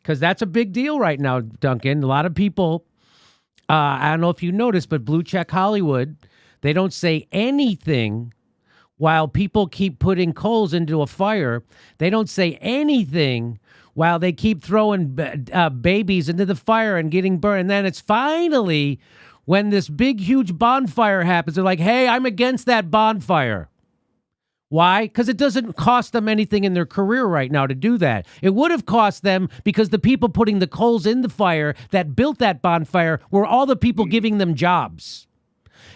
because that's a big deal right now, Duncan. A lot of people, I don't know if you noticed, but Blue Check Hollywood, they don't say anything while people keep putting coals into a fire. They don't say anything while they keep throwing babies into the fire and getting burned. And then it's finally when this big, huge bonfire happens, they're like, hey, I'm against that bonfire. Why? Because it doesn't cost them anything in their career right now to do that. It would have cost them because the people putting the coals in the fire that built that bonfire were all the people giving them jobs.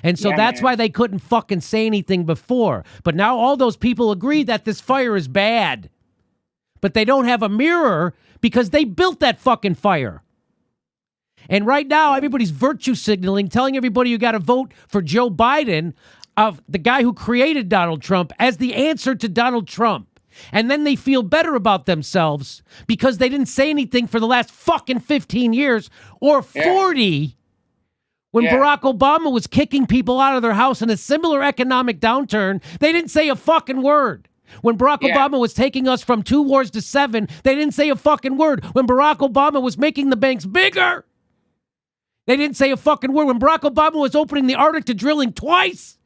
And so that's why they couldn't fucking say anything before. But now all those people agree that this fire is bad. But they don't have a mirror because they built that fucking fire. And right now, everybody's virtue signaling, telling everybody you got to vote for Joe Biden, of the guy who created Donald Trump, as the answer to Donald Trump. And then they feel better about themselves because they didn't say anything for the last fucking 15 years or 40 when Barack Obama was kicking people out of their house in a similar economic downturn. They didn't say a fucking word. When Barack Obama was taking us from 2 wars to 7, they didn't say a fucking word. When Barack Obama was making the banks bigger, they didn't say a fucking word. When Barack Obama was opening the Arctic to drilling twice,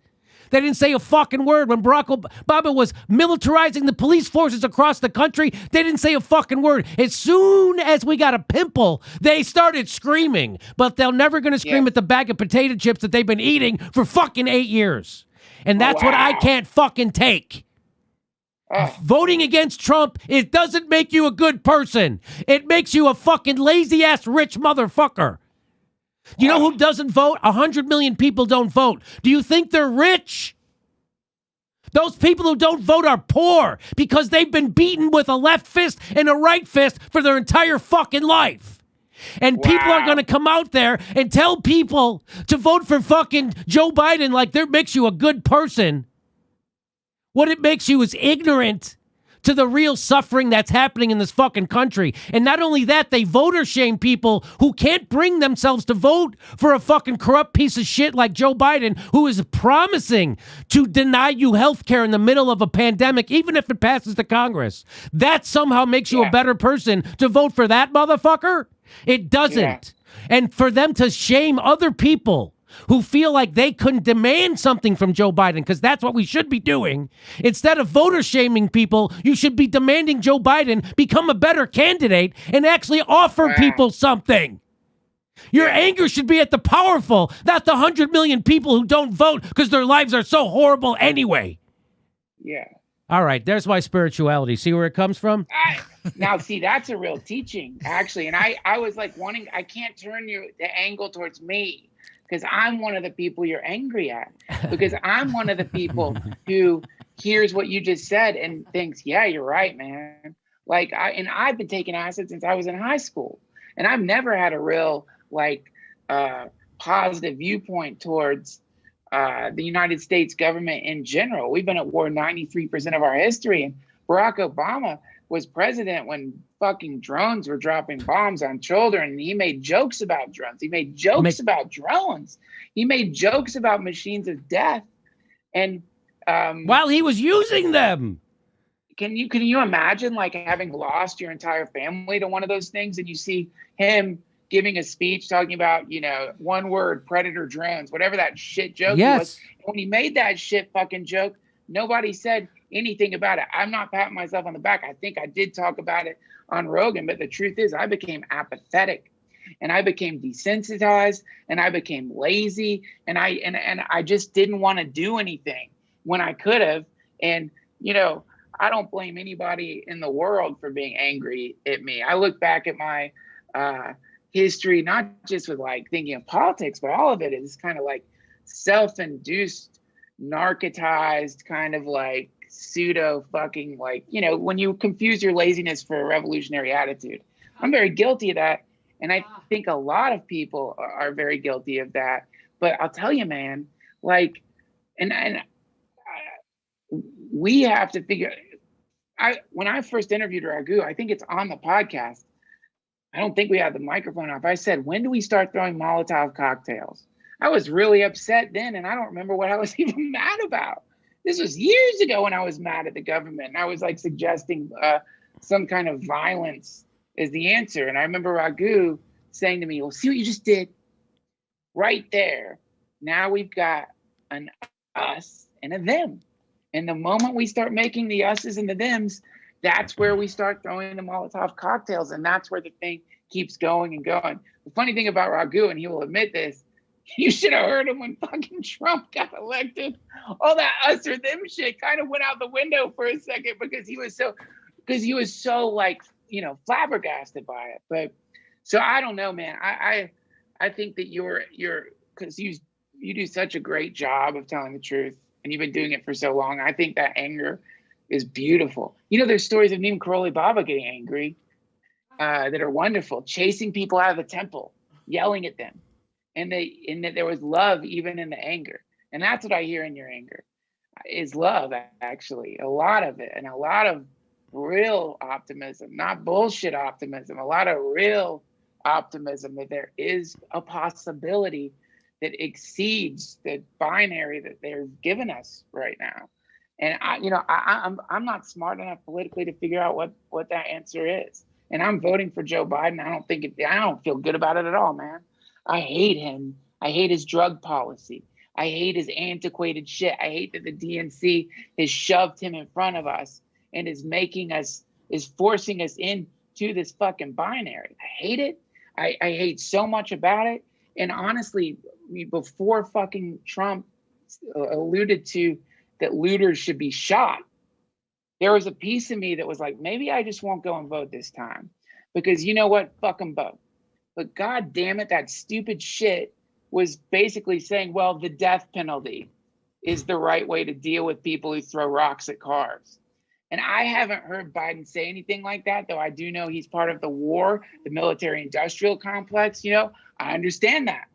they didn't say a fucking word. When Barack Obama was militarizing the police forces across the country, they didn't say a fucking word. As soon as we got a pimple, they started screaming. But they're never going to scream at the bag of potato chips that they've been eating for fucking 8 years. And that's what I can't fucking take. Voting against Trump, it doesn't make you a good person. It makes you a fucking lazy-ass rich motherfucker. You know who doesn't vote? 100 million people don't vote. Do you think they're rich? Those people who don't vote are poor because they've been beaten with a left fist and a right fist for their entire fucking life. And people are going to come out there and tell people to vote for fucking Joe Biden like that makes you a good person. What it makes you is ignorant to the real suffering that's happening in this fucking country. And not only that, they voter shame people who can't bring themselves to vote for a fucking corrupt piece of shit like Joe Biden, who is promising to deny you health care in the middle of a pandemic, even if it passes the Congress. That somehow makes you a better person to vote for that motherfucker? It doesn't. And for them to shame other people who feel like they couldn't demand something from Joe Biden, because that's what we should be doing. Instead of voter shaming people, you should be demanding Joe Biden become a better candidate and actually offer people something. Your anger should be at the powerful, not the 100 million people who don't vote because their lives are so horrible anyway. Yeah. All right, there's my spirituality. See where it comes from? Now, see, that's a real teaching, actually. And I was like I can't turn the angle towards me, because I'm one of the people you're angry at, because I'm one of the people who hears what you just said and thinks, yeah, you're right, man. Like, I've been taking acid since I was in high school, and I've never had a real positive viewpoint towards the United States government in general. We've been at war 93% of our history, and Barack Obama was president when fucking drones were dropping bombs on children, and he made jokes about drones. He made jokes about drones. He made jokes about machines of death. And while he was using them. Can you imagine like having lost your entire family to one of those things, and you see him giving a speech talking about, one word, predator drones, whatever that shit joke was. And when he made that shit fucking joke, nobody said anything about it. I'm not patting myself on the back. I think I did talk about it on Rogan, but the truth is I became apathetic, and I became desensitized, and I became lazy, and I just didn't want to do anything when I could have. And, I don't blame anybody in the world for being angry at me. I look back at my history, not just with like thinking of politics, but all of it is kind of like self-induced, narcotized kind of like pseudo fucking like, when you confuse your laziness for a revolutionary attitude. I'm very guilty of that. And I think a lot of people are very guilty of that. But I'll tell you, man, like, we have to figure, when I first interviewed Raghu, I think it's on the podcast, I don't think we had the microphone off. I said, when do we start throwing Molotov cocktails? I was really upset then, and I don't remember what I was even mad about. This was years ago when I was mad at the government, and I was like suggesting some kind of violence is the answer. And I remember Raghu saying to me, well, see what you just did right there. Now we've got an us and a them. And the moment we start making the us's and the thems, that's where we start throwing the Molotov cocktails. And that's where the thing keeps going and going. The funny thing about Raghu, and he will admit this, you should have heard him when fucking Trump got elected. All that us or them shit kind of went out the window for a second because he was so like, you know, flabbergasted by it. But so I don't know, man. I think that you're because you do such a great job of telling the truth, and you've been doing it for so long. I think that anger is beautiful. You know, there's stories of Neem Karoli Baba getting angry that are wonderful, chasing people out of the temple, yelling at them, and that there was love even in the anger. And that's what I hear in your anger is love, actually, a lot of it, and a lot of real optimism, not bullshit optimism, a lot of real optimism that there is a possibility that exceeds the binary that they're giving us right now. And I'm not smart enough politically to figure out what that answer is. And I'm voting for Joe Biden. I don't feel good about it at all, man. I hate him. I hate his drug policy. I hate his antiquated shit. I hate that the DNC has shoved him in front of us and is forcing us into this fucking binary. I hate it. I hate so much about it. And honestly, before fucking Trump alluded to that looters should be shot, there was a piece of me that was like, maybe I just won't go and vote this time. Because you know what? Fuck them both. But God damn it, that stupid shit was basically saying, well, the death penalty is the right way to deal with people who throw rocks at cars. And I haven't heard Biden say anything like that, though I do know he's part of the war, the military-industrial complex. You know, I understand that.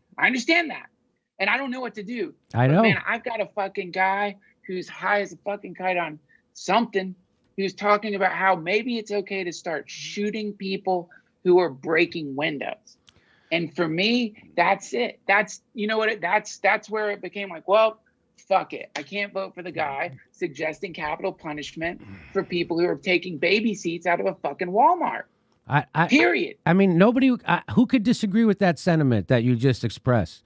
And I don't know what to do. I know. But man, I've got a fucking guy who's high as a fucking kite on something, who's talking about how maybe it's okay to start shooting people who are breaking windows. And for me, that's it. That's where it became like, well, fuck it. I can't vote for the guy suggesting capital punishment for people who are taking baby seats out of a fucking Walmart. Period. I mean, nobody who could disagree with that sentiment that you just expressed.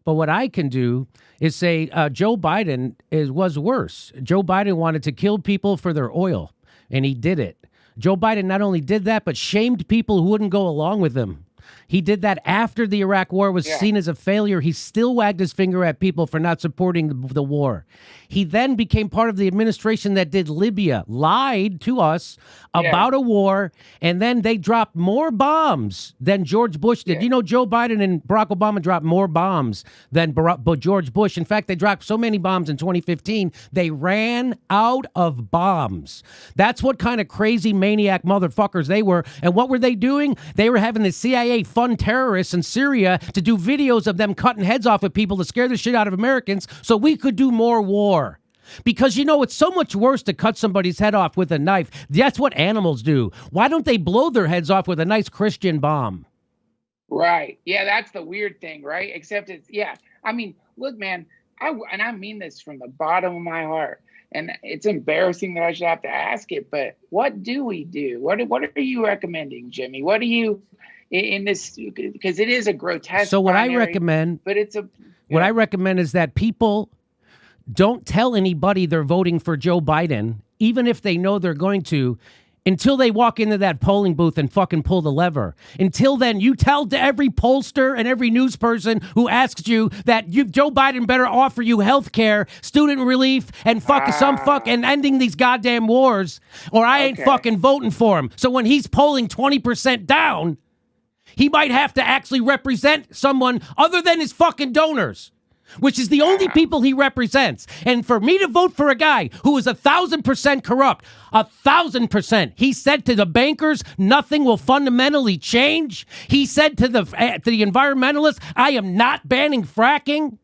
But what I can do is say Joe Biden was worse. Joe Biden wanted to kill people for their oil, and he did it. Joe Biden not only did that, but shamed people who wouldn't go along with him. He did that after the Iraq war was seen as a failure. He still wagged his finger at people for not supporting the war. He then became part of the administration that did Libya, lied to us about a war, and then they dropped more bombs than George Bush did. You know, Joe Biden and Barack Obama dropped more bombs than George Bush. In fact, they dropped so many bombs in 2015, they ran out of bombs. That's what kind of crazy maniac motherfuckers they were. And what were they doing? They were having the CIA fund terrorists in Syria to do videos of them cutting heads off of people to scare the shit out of Americans so we could do more war. Because, you know, it's so much worse to cut somebody's head off with a knife. That's what animals do. Why don't they blow their heads off with a nice Christian bomb? Right. Yeah, that's the weird thing, right? Except it's, I mean, look, man, I mean this from the bottom of my heart. And it's embarrassing that I should have to ask it, but what do we do? What are you recommending, Jimmy? What do you in this? Because it is a grotesque. So what binary, I recommend, but it's a what I recommend is that people don't tell anybody they're voting for Joe Biden, even if they know they're going to, until they walk into that polling booth and fucking pull the lever. Until then, you tell to every pollster and every news person who asks you that Joe Biden better offer you health care, student relief, and and ending these goddamn wars, or I ain't fucking voting for him. So when he's polling 20% down, he might have to actually represent someone other than his fucking donors, which is the only people he represents. And for me to vote for a guy who is 1,000% corrupt, 1,000%, he said to the bankers, nothing will fundamentally change. He said to the environmentalists, I am not banning fracking.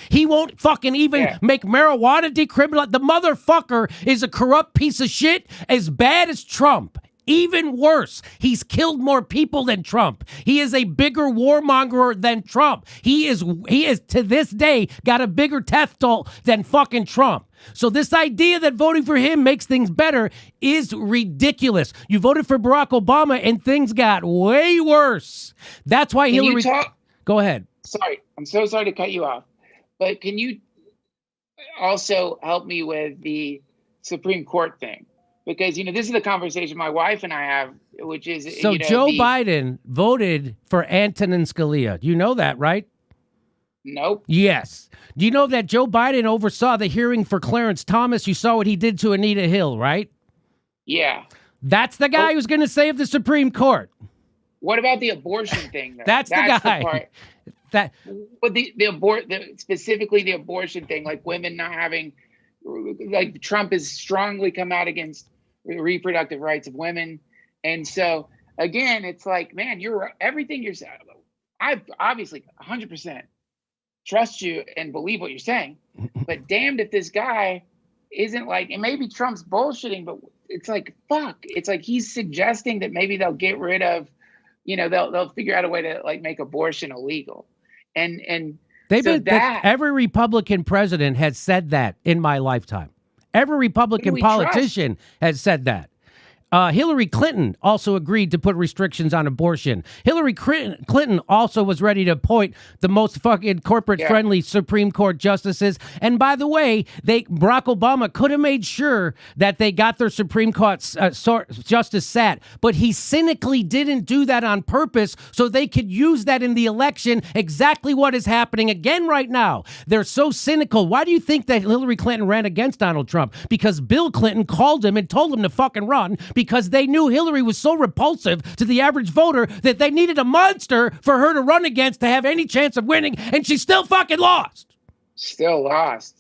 He won't fucking even make marijuana decriminalized. The motherfucker is a corrupt piece of shit, as bad as Trump. Even worse, he's killed more people than Trump. He is a bigger warmonger than Trump. He is to this day got a bigger death toll than fucking Trump. So this idea that voting for him makes things better is ridiculous. You voted for Barack Obama and things got way worse. That's why Hillary... Go ahead. Sorry, I'm so sorry to cut you off. But can you also help me with the Supreme Court thing? Because, this is the conversation my wife and I have, which is... So Joe Biden voted for Antonin Scalia. You know that, right? Nope. Yes. Do you know that Joe Biden oversaw the hearing for Clarence Thomas? You saw what he did to Anita Hill, right? Yeah. That's the guy who's going to save the Supreme Court. What about the abortion thing, though? That's the guy. The part. Specifically the abortion thing, like women not having... Like Trump has strongly come out against reproductive rights of women. And so, again, it's like, man, everything you're saying. I obviously 100% trust you and believe what you're saying, but damned if this guy isn't like, and maybe Trump's bullshitting, but it's like, fuck. It's like he's suggesting that maybe they'll get rid of, they'll figure out a way to like make abortion illegal. And every Republican president has said that in my lifetime. Every Republican politician has said that. Hillary Clinton also agreed to put restrictions on abortion. Hillary Clinton also was ready to appoint the most fucking corporate-friendly Supreme Court justices. And by the way, Barack Obama could have made sure that they got their Supreme Court justice sat, but he cynically didn't do that on purpose so they could use that in the election, exactly what is happening again right now. They're so cynical. Why do you think that Hillary Clinton ran against Donald Trump? Because Bill Clinton called him and told him to fucking run, because they knew Hillary was so repulsive to the average voter that they needed a monster for her to run against to have any chance of winning, and she still fucking lost. Still lost.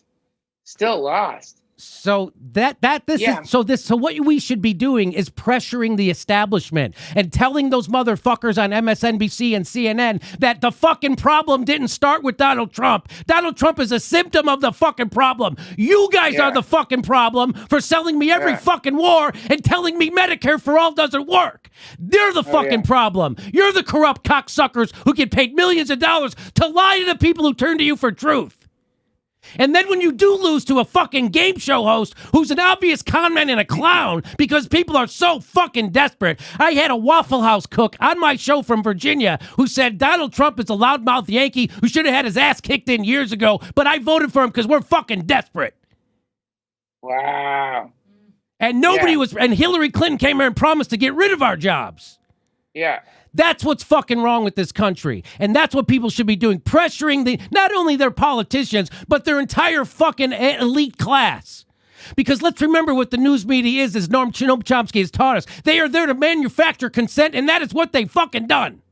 So so what we should be doing is pressuring the establishment and telling those motherfuckers on MSNBC and CNN that the fucking problem didn't start with Donald Trump. Donald Trump is a symptom of the fucking problem. You guys are the fucking problem for selling me every fucking war and telling me Medicare for all doesn't work. They're the fucking problem. You're the corrupt cocksuckers who get paid millions of dollars to lie to the people who turn to you for truth. And then when you do lose to a fucking game show host who's an obvious con man and a clown because people are so fucking desperate. I had a Waffle House cook on my show from Virginia who said Donald Trump is a loudmouth Yankee who should have had his ass kicked in years ago, but I voted for him because we're fucking desperate. Wow. And and Hillary Clinton came here and promised to get rid of our jobs. Yeah. That's what's fucking wrong with this country. And that's what people should be doing. Pressuring not only their politicians, but their entire fucking elite class. Because let's remember what the news media is, as Noam Chomsky has taught us. They are there to manufacture consent, and that is what they've fucking done.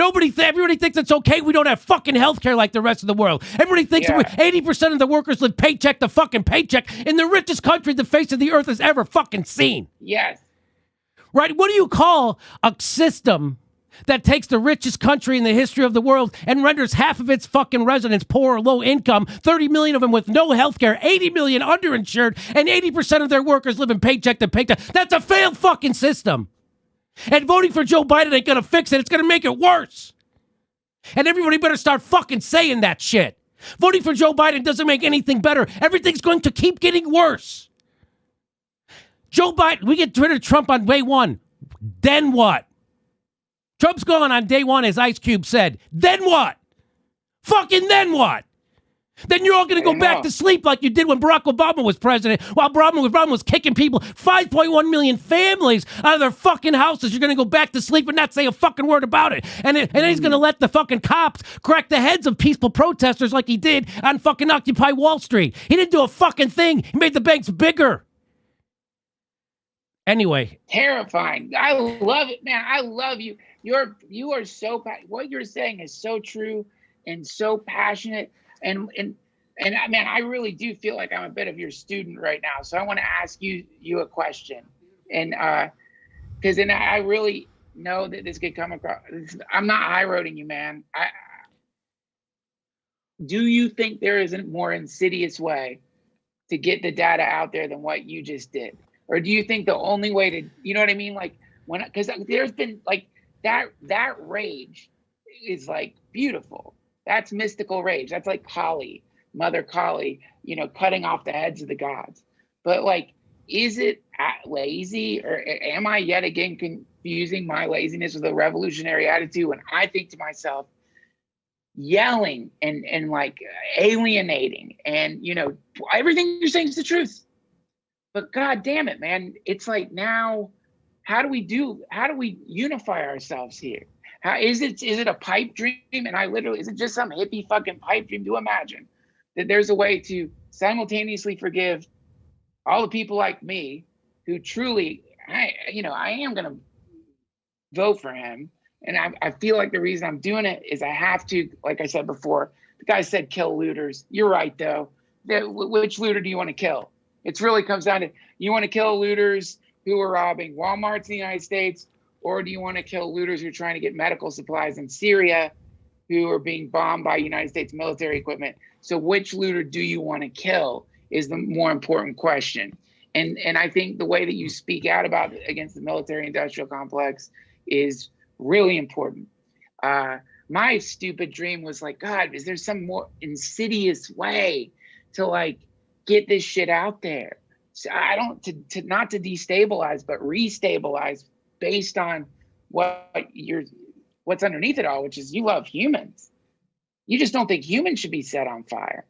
Everybody thinks it's okay we don't have fucking healthcare like the rest of the world. Everybody thinks 80% of the workers live paycheck to fucking paycheck in the richest country the face of the earth has ever fucking seen. Yes. Right? What do you call a system that takes the richest country in the history of the world and renders half of its fucking residents poor or low income, 30 million of them with no health care, 80 million underinsured, and 80% of their workers live in paycheck to paycheck? That's a failed fucking system. And voting for Joe Biden ain't gonna fix it. It's gonna make it worse. And everybody better start fucking saying that shit. Voting for Joe Biden doesn't make anything better. Everything's going to keep getting worse. Joe Biden, we get rid of Trump on day one. Then what? Trump's gone on day one, as Ice Cube said. Then what? Fucking then what? Then you're all going to go back to sleep like you did when Barack Obama was president, while Obama was kicking people, 5.1 million families out of their fucking houses. You're going to go back to sleep and not say a fucking word about it. And then he's going to let the fucking cops crack the heads of peaceful protesters like he did on fucking Occupy Wall Street. He didn't do a fucking thing. He made the banks bigger. Anyway. Terrifying. I love it, man. I love you. You are so, what you're saying is so true and so passionate. And man, I really do feel like I'm a bit of your student right now. So I want to ask you a question. And because then I really know that this could come across. I'm not high roading you, man. Do you think there is a more insidious way to get the data out there than what you just did? Or do you think the only way to, you know what I mean? Like because there's been like that rage is like beautiful. That's mystical rage. That's like Kali, Mother Kali, you know, cutting off the heads of the gods. But like, is it lazy, or am I yet again confusing my laziness with a revolutionary attitude when I think to myself, yelling and like alienating, and you know, everything you're saying is the truth. But God damn it, man, it's like, now, how do we unify ourselves here? How is it a pipe dream? And is it just some hippie fucking pipe dream to imagine that there's a way to simultaneously forgive all the people like me who truly, I am going to vote for him. And I feel like the reason I'm doing it is I have to, like I said before, the guy said kill looters. You're right, though. Which looter do you want to kill? It really comes down to, you want to kill looters who are robbing Walmarts in the United States, or do you want to kill looters who are trying to get medical supplies in Syria, who are being bombed by United States military equipment? So which looter do you want to kill is the more important question. And I think the way that you speak out against the military industrial complex is really important. My stupid dream was like, God, is there some more insidious way to like get this shit out there? So I don't, to not to destabilize, but restabilize based on what's underneath it all, which is you love humans. You just don't think humans should be set on fire.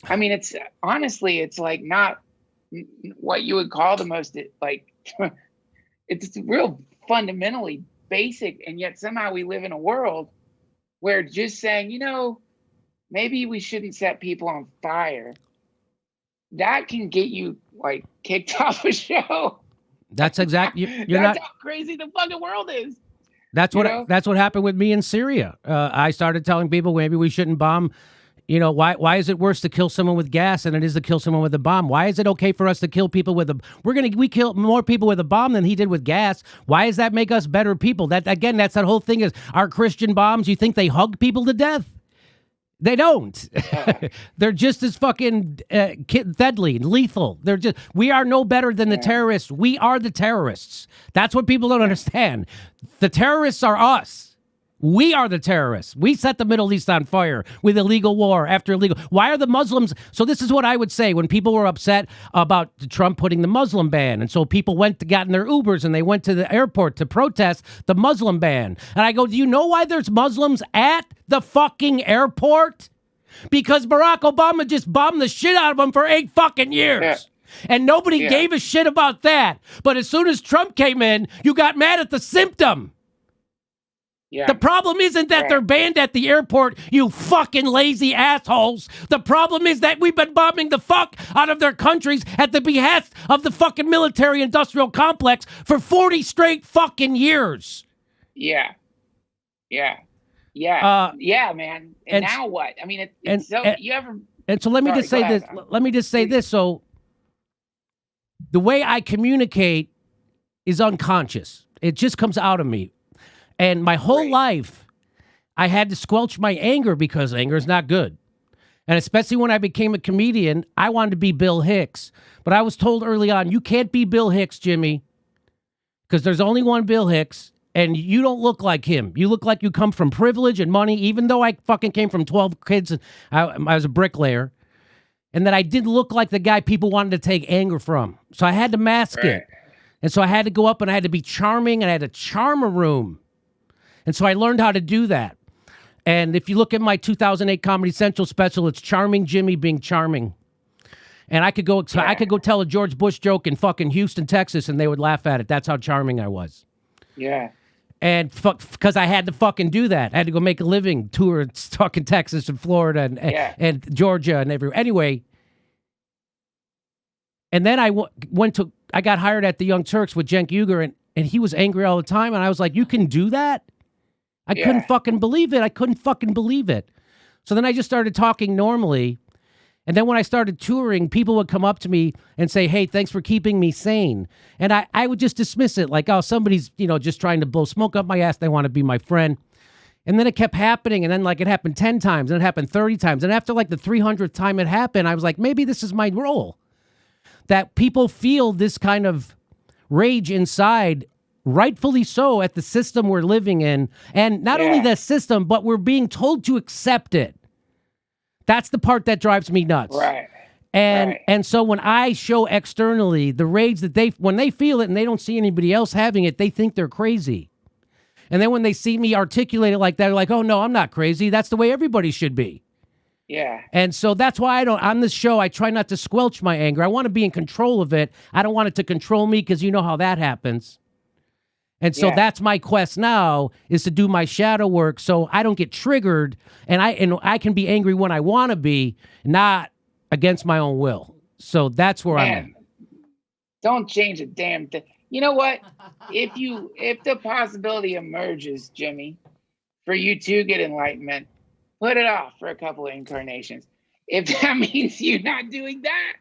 I mean, it's honestly, it's like not what you would call the most, like, it's real fundamentally basic. And yet somehow we live in a world where just saying, you know, maybe we shouldn't set people on fire, that can get you like kicked off a show. That's exactly. That's how crazy the fucking world is. That's what happened with me in Syria. I started telling people maybe we shouldn't bomb. You know, why is it worse to kill someone with gas than it is to kill someone with a bomb? Why is it okay for us to kill people with we kill more people with a bomb than he did with gas? Why does that make us better people? That's that whole thing is, our Christian bombs, you think they hug people to death? They don't. They're just as fucking deadly and lethal. We are no better than the terrorists. We are the terrorists. That's what people don't understand. The terrorists are us. We are the terrorists. We set the Middle East on fire with illegal war after illegal. Why are the Muslims? So this is what I would say when people were upset about Trump putting the Muslim ban. And so people got in their Ubers and they went to the airport to protest the Muslim ban. And I go, do you know why there's Muslims at the fucking airport? Because Barack Obama just bombed the shit out of them for 8 fucking years. Yeah. And nobody gave a shit about that. But as soon as Trump came in, you got mad at the symptom. Yeah. The problem isn't that they're banned at the airport, you fucking lazy assholes. The problem is that we've been bombing the fuck out of their countries at the behest of the fucking military-industrial complex for 40 straight fucking years. Yeah, man. And now what? I mean, so let me just say this. Let me just say this. So the way I communicate is unconscious. It just comes out of me. And my whole life, I had to squelch my anger because anger is not good. And especially when I became a comedian, I wanted to be Bill Hicks. But I was told early on, you can't be Bill Hicks, Jimmy, because there's only one Bill Hicks, and you don't look like him. You look like you come from privilege and money, even though I fucking came from 12 kids. And I was a bricklayer. And that I didn't look like the guy people wanted to take anger from. So I had to mask it. And so I had to go up and I had to be charming, and I had to charm a room. And so I learned how to do that. And if you look at my 2008 Comedy Central special, it's Charming Jimmy being charming. And I could go tell a George Bush joke in fucking Houston, Texas, and they would laugh at it. That's how charming I was. Yeah. And because I had to fucking do that. I had to go make a living, tour fucking Texas and Florida and Georgia and everywhere. Anyway. And then I got hired at the Young Turks with Cenk Uygur, and he was angry all the time. And I was like, you can do that? I couldn't fucking believe it. So then I just started talking normally. And then when I started touring, people would come up to me and say, hey, thanks for keeping me sane. And I would just dismiss it like, oh, somebody's, just trying to blow smoke up my ass. They want to be my friend. And then it kept happening. And then like it happened 10 times and it happened 30 times. And after like the 300th time it happened, I was like, maybe this is my role. That people feel this kind of rage inside, rightfully so, at the system we're living in. And not only the system, but we're being told to accept it. That's the part that drives me nuts. Right. And so when I show externally the rage that when they feel it and they don't see anybody else having it, they think they're crazy. And then when they see me articulate it like that, they're like, oh, no, I'm not crazy. That's the way everybody should be. Yeah. And so that's why on this show, I try not to squelch my anger. I want to be in control of it. I don't want it to control me, because you know how that happens. And so that's my quest now, is to do my shadow work so I don't get triggered, and I can be angry when I want to be, not against my own will. So that's where I'm at. Don't change a damn thing. You know what? If the possibility emerges, Jimmy, for you to get enlightenment, put it off for a couple of incarnations. If that means you're not doing that,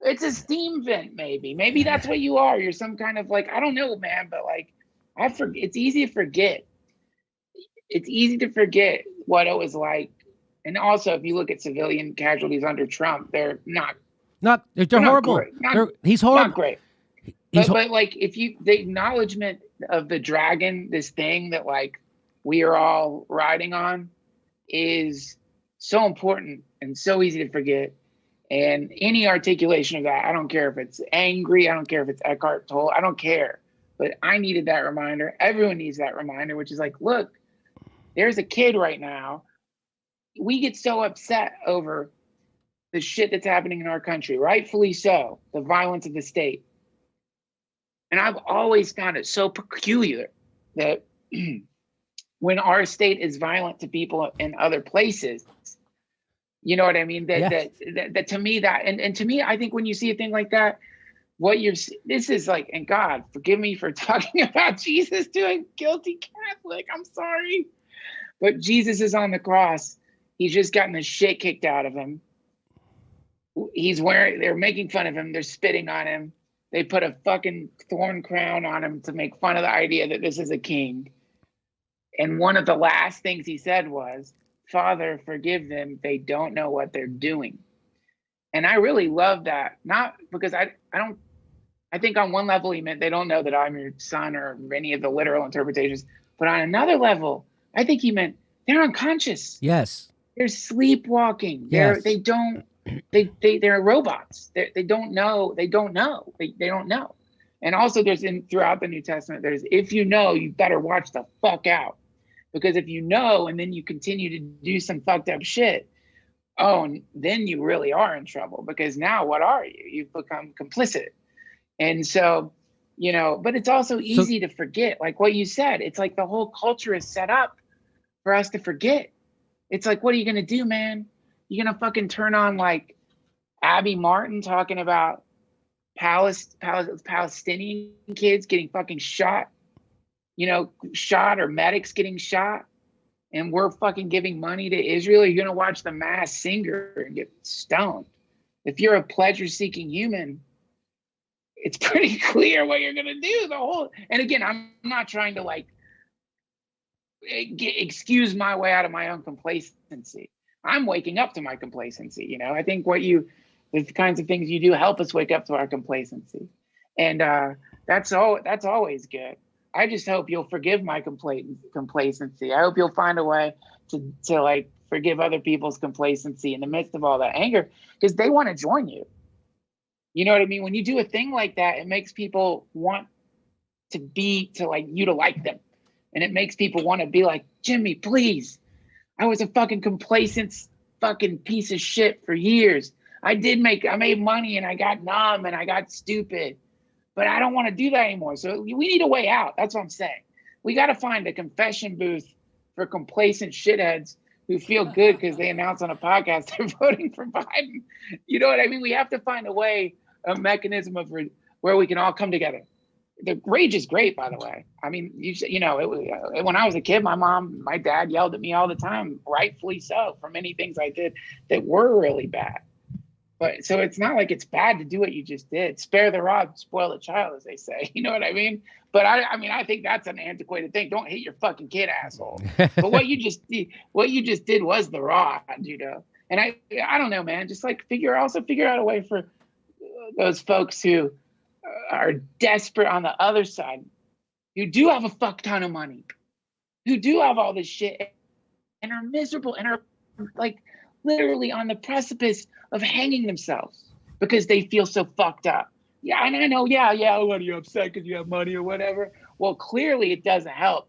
it's a steam vent, maybe. Maybe that's what you are. You're some kind of like, I don't know, man, but like, it's easy to forget. It's easy to forget what it was like. And also, if you look at civilian casualties under Trump, they're horrible. He's horrible. Not great. But like, the acknowledgement of the dragon, this thing that like we are all riding on, is so important and so easy to forget. And any articulation of that, I don't care if it's angry, I don't care if it's Eckhart Tolle, I don't care. But I needed that reminder. Everyone needs that reminder, which is like, look, there's a kid right now. We get so upset over the shit that's happening in our country, rightfully so, the violence of the state. And I've always found it so peculiar that when our state is violent to people in other places, you know what I mean? That to me, and to me, I think when you see a thing like that, this is like, and God, forgive me for talking about Jesus to a guilty Catholic. I'm sorry. But Jesus is on the cross. He's just gotten the shit kicked out of him. They're making fun of him. They're spitting on him. They put a fucking thorn crown on him to make fun of the idea that this is a king. And one of the last things he said was, Father, forgive them. They don't know what they're doing. And I really love that. Not because I think on one level he meant they don't know that I'm your son, or any of the literal interpretations. But on another level, I think he meant they're unconscious. Yes. They're sleepwalking. Yes. They're robots. They don't know. They don't know. They don't know. And also throughout the New Testament, if you know, you better watch the fuck out. Because if you know, and then you continue to do some fucked up shit, then you really are in trouble. Because now what are you? You've become complicit. And so, but it's also easy to forget. Like what you said, it's like the whole culture is set up for us to forget. It's like, what are you going to do, man? You're going to fucking turn on like Abby Martin talking about Palestinian kids getting fucking shot, or medics getting shot, and we're fucking giving money to Israel. You're going to watch The Masked Singer and get stoned. If you're a pleasure-seeking human, it's pretty clear what you're going to do. And again, I'm not trying to like excuse my way out of my own complacency. I'm waking up to my complacency. I think the kinds of things you do help us wake up to our complacency. And that's always good. I just hope you'll forgive my complacency. I hope you'll find a way to like forgive other people's complacency in the midst of all that anger, because they want to join you. You know what I mean? When you do a thing like that, it makes people want you to like them. And it makes people want to be like, Jimmy, please. I was a fucking complacent fucking piece of shit for years. I made money and I got numb and I got stupid, but I don't want to do that anymore. So we need a way out. That's what I'm saying. We got to find a confession booth for complacent shitheads who feel good because they announce on a podcast they're voting for Biden. You know what I mean? We have to find a mechanism of where we can all come together. The rage is great, by the way. I mean, when I was a kid, my dad yelled at me all the time, rightfully so, for many things I did that were really bad. But so it's not like it's bad to do what you just did. Spare the rod, spoil the child, as they say. You know what I mean? But I think that's an antiquated thing. Don't hit your fucking kid, asshole. But what you just did was the rod, And I don't know, man. Just like figure out a way for those folks who are desperate on the other side, who do have a fuck ton of money, who do have all this shit and are miserable and are like literally on the precipice of hanging themselves because they feel so fucked up. Yeah, and I know, yeah, what are you upset because you have money or whatever? Well, clearly it doesn't help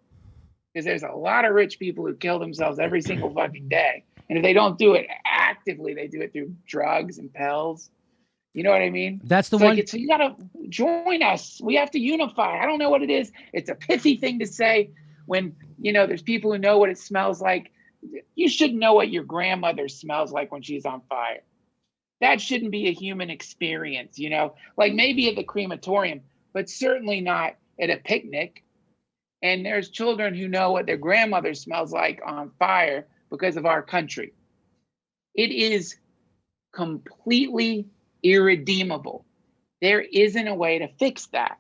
because there's a lot of rich people who kill themselves every single fucking day. And if they don't do it actively, they do it through drugs and pills. You know what I mean? That's the one. So you gotta join us. We have to unify. I don't know what it is. It's a pithy thing to say when, you know, there's people who know what it smells like. You should know what your grandmother smells like when she's on fire. That shouldn't be a human experience, you know, like maybe at the crematorium, but certainly not at a picnic. And there's children who know what their grandmother smells like on fire because of our country. It is completely irredeemable. There isn't a way to fix that.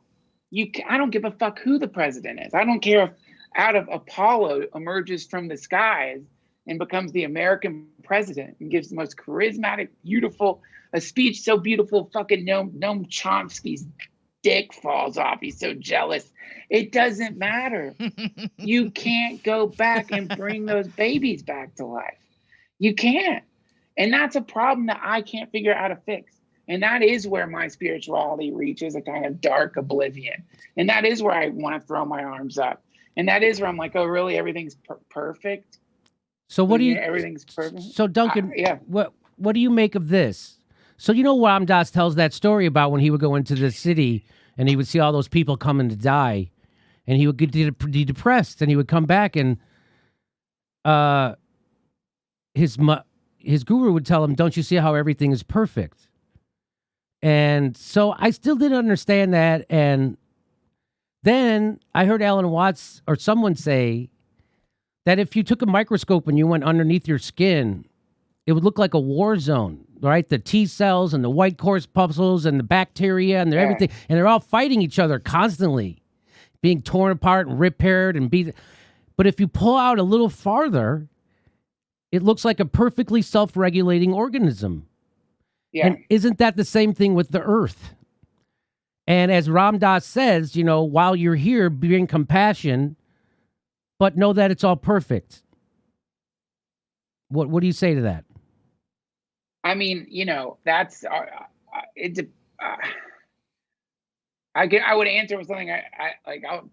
I don't give a fuck who the president is. I don't care if out of Apollo emerges from the skies and becomes the American president and gives the most charismatic, beautiful, a speech so beautiful, fucking Noam Chomsky's dick falls off. He's so jealous. It doesn't matter. You can't go back and bring those babies back to life. You can't. And that's a problem that I can't figure out how to fix. And that is where my spirituality reaches a kind of dark oblivion. And that is where I want to throw my arms up. And that is where I'm like, oh, really? Everything's perfect? So what do you? Everything's perfect. So Duncan, yeah. What do you make of this? So you know, Ram Dass tells that story about when he would go into the city and he would see all those people coming to die, and he would get depressed, and he would come back, and his guru would tell him, "Don't you see how everything is perfect?" And so I still didn't understand that, and then I heard Alan Watts or someone say that if you took a microscope and you went underneath your skin, it would look like a war zone, right? The T cells and the white corpuscles and the bacteria and everything, and they're all fighting each other constantly, being torn apart and repaired and beat. But if you pull out a little farther, it looks like a perfectly self-regulating organism. Yeah. And isn't that the same thing with the earth? And as Ram Dass says, you know, while you're here, bring compassion, but know that it's all perfect. What do you say to that? I mean, you know, that's I would answer with something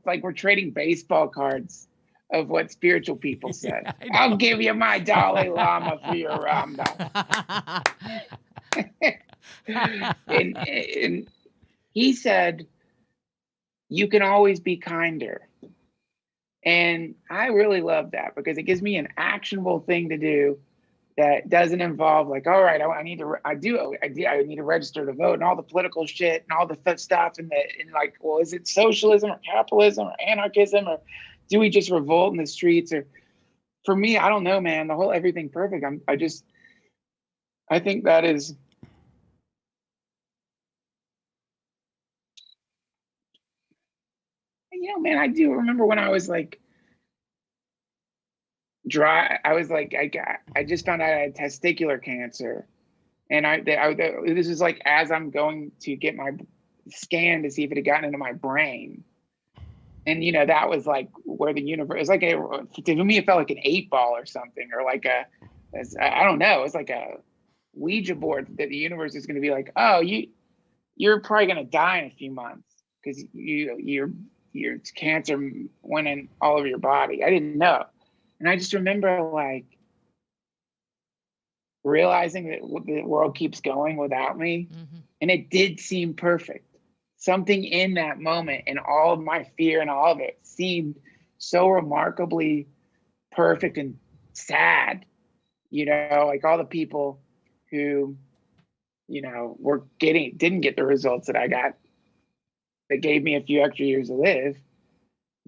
like we're trading baseball cards of what spiritual people said. I'll give you my Dalai Lama for your Ram Dass. and he said, you can always be kinder. And I really love that because it gives me an actionable thing to do that doesn't involve like, all right, I need to register to vote and all the political shit and all the stuff and like, well, is it socialism or capitalism or anarchism, or do we just revolt in the streets? Or for me, I don't know, man, the whole everything perfect. I think that is, you know, man, I do remember when I was like dry. I was like, I just found out I had testicular cancer, and this is like as I'm going to get my scan to see if it had gotten into my brain, and you know that was like where the universe. It was like to me, it felt like an 8-ball or something, or like I don't know. It was like a Ouija board that the universe is going to be like, oh, you're probably going to die in a few months because your cancer went in all over your body. I didn't know. And I just remember like realizing that the world keeps going without me. Mm-hmm. And it did seem perfect. Something in that moment and all of my fear and all of it seemed so remarkably perfect and sad. You know, like all the people who, you know, didn't get the results that I got, that gave me a few extra years to live,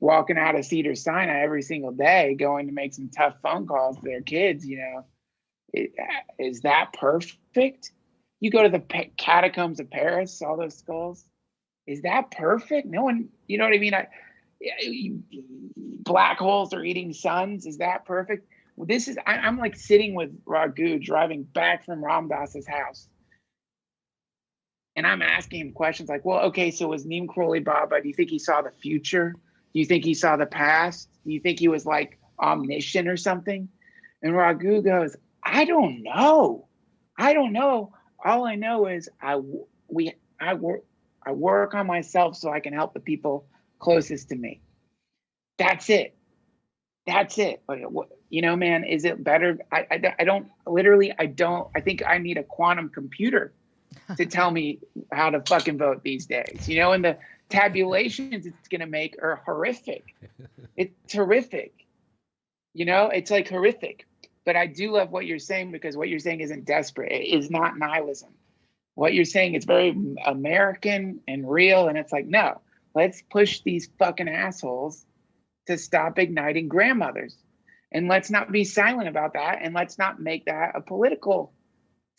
walking out of Cedars-Sinai every single day, going to make some tough phone calls to their kids, you know. Is that perfect? You go to the catacombs of Paris, all those skulls. Is that perfect? No one, you know what I mean? Black holes are eating suns. Is that perfect? Well, I'm like sitting with Raghu driving back from Ram Dass's house. And I'm asking him questions like, well, okay, so was Neem Karoli Baba, do you think he saw the future? Do you think he saw the past? Do you think he was like omniscient or something? And Raghu goes, I don't know. I don't know. All I know is I work on myself so I can help the people closest to me. That's it. That's it. But you know, man, is it better? I don't I think I need a quantum computer to tell me how to fucking vote these days. You know, and the tabulations it's going to make are horrific. It's horrific. You know, it's like horrific. But I do love what you're saying, because what you're saying isn't desperate. It is not nihilism. What you're saying is very American and real. And it's like, no, let's push these fucking assholes to stop igniting grandmothers. And let's not be silent about that. And let's not make that a political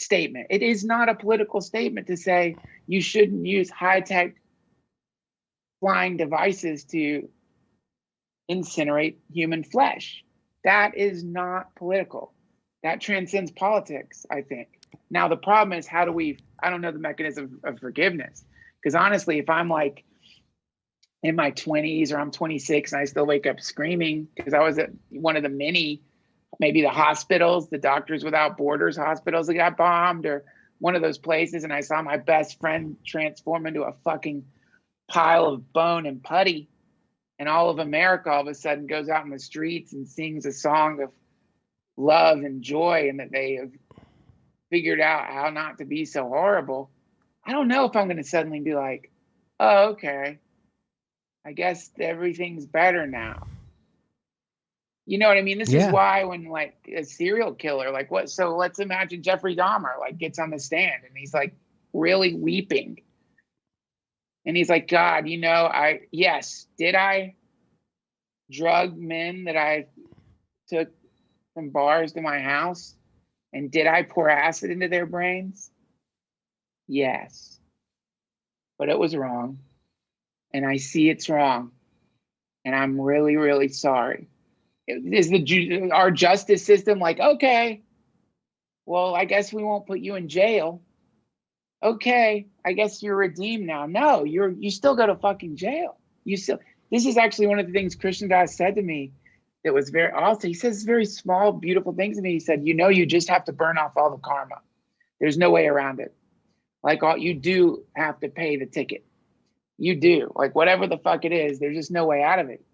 statement. It is not a political statement to say you shouldn't use high-tech flying devices to incinerate human flesh. That is not political. That transcends politics, I think. Now, the problem is, I don't know the mechanism of forgiveness. Because honestly, if I'm like in my 20s or I'm 26 and I still wake up screaming because I was at one of the maybe the hospitals, the Doctors Without Borders hospitals that got bombed, or one of those places, and I saw my best friend transform into a fucking pile of bone and putty, and all of America all of a sudden goes out in the streets and sings a song of love and joy, and that they have figured out how not to be so horrible. I don't know if I'm going to suddenly be like, oh, okay, I guess everything's better now. You know what I mean? This is why when like a serial killer, like what? So let's imagine Jeffrey Dahmer like gets on the stand and he's like really weeping. And he's like, God, you know, did I drug men that I took from bars to my house? And did I pour acid into their brains? Yes. But it was wrong. And I see it's wrong. And I'm really, really sorry. Is our justice system like, okay, well, I guess we won't put you in jail. Okay, I guess you're redeemed now. No, you still go to fucking jail. This is actually one of the things Christian Das said to me that was very also, he says very small, beautiful things to me. He said, you know, you just have to burn off all the karma. There's no way around it. Like you do have to pay the ticket. You do, like whatever the fuck it is, there's just no way out of it.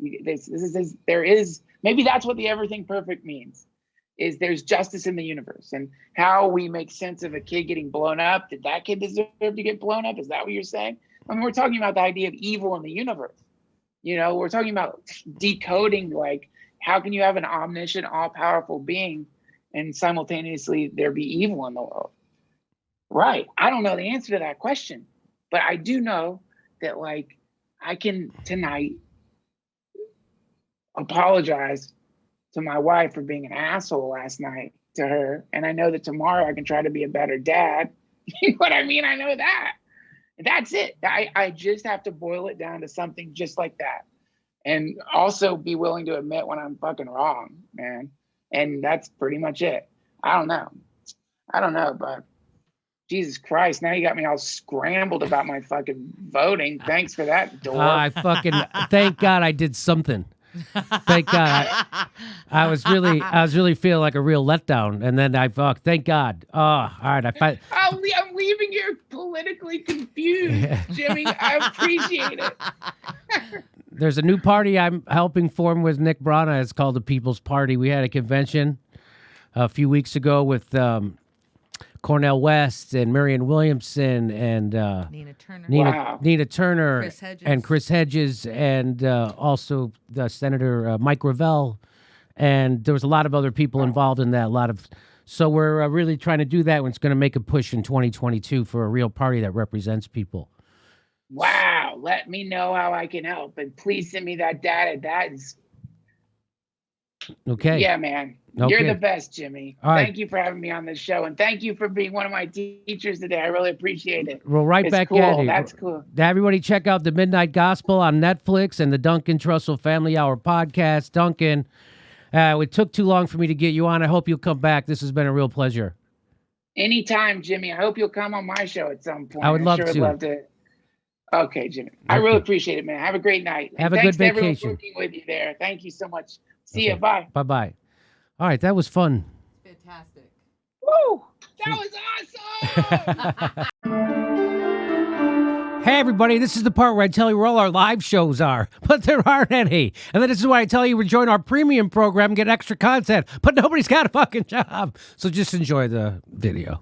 Maybe that's what the everything perfect means, is there's justice in the universe. And how we make sense of a kid getting blown up. Did that kid deserve to get blown up? Is that what you're saying? I mean, we're talking about the idea of evil in the universe. You know, we're talking about decoding, like, how can you have an omniscient, all-powerful being and simultaneously there be evil in the world? Right. I don't know the answer to that question, but I do know that, like, I can tonight apologize to my wife for being an asshole last night to her. And I know that tomorrow I can try to be a better dad. You know what I mean? I know that. That's it. I just have to boil it down to something just like that. And also be willing to admit when I'm fucking wrong, man. And that's pretty much it. I don't know, but Jesus Christ, now you got me all scrambled about my fucking voting. Thanks for that, Dore. Thank God I did something. Thank God. I was really feeling like a real letdown, and then thank God. Oh, all right. I'm leaving here politically confused, Jimmy. I appreciate it. There's a new party I'm helping form with Nick Brana. It's called the People's Party. We had a convention a few weeks ago with Cornel West and Marianne Williamson and Nina Turner, Chris Hedges, and also the Senator Mike Gravel, and there was a lot of other people involved in that. So we're really trying to do that. And it's going to make a push in 2022 for a real party that represents people. Wow! Let me know how I can help, and please send me that data. That is okay. Yeah, man. Okay. You're the best, Jimmy. All right. Thank you for having me on this show, and thank you for being one of my teachers today. I really appreciate it. Well, back cool. at you. That's cool. Everybody check out The Midnight Gospel on Netflix and the Duncan Trussell Family Hour podcast. Duncan, it took too long for me to get you on. I hope you'll come back. This has been a real pleasure. Anytime, Jimmy. I hope you'll come on my show at some point. I would love sure to. Would love to. Okay, Jimmy. I really appreciate it, man. Have a great night. Have a good vacation. Thanks to everyone working with you there. Thank you so much. See you. Bye. Bye-bye. All right, that was fun. Fantastic. Woo! That was awesome! Hey, everybody, this is the part where I tell you where all our live shows are, but there aren't any. And then this is why I tell you to join our premium program and get extra content, but nobody's got a fucking job. So just enjoy the video.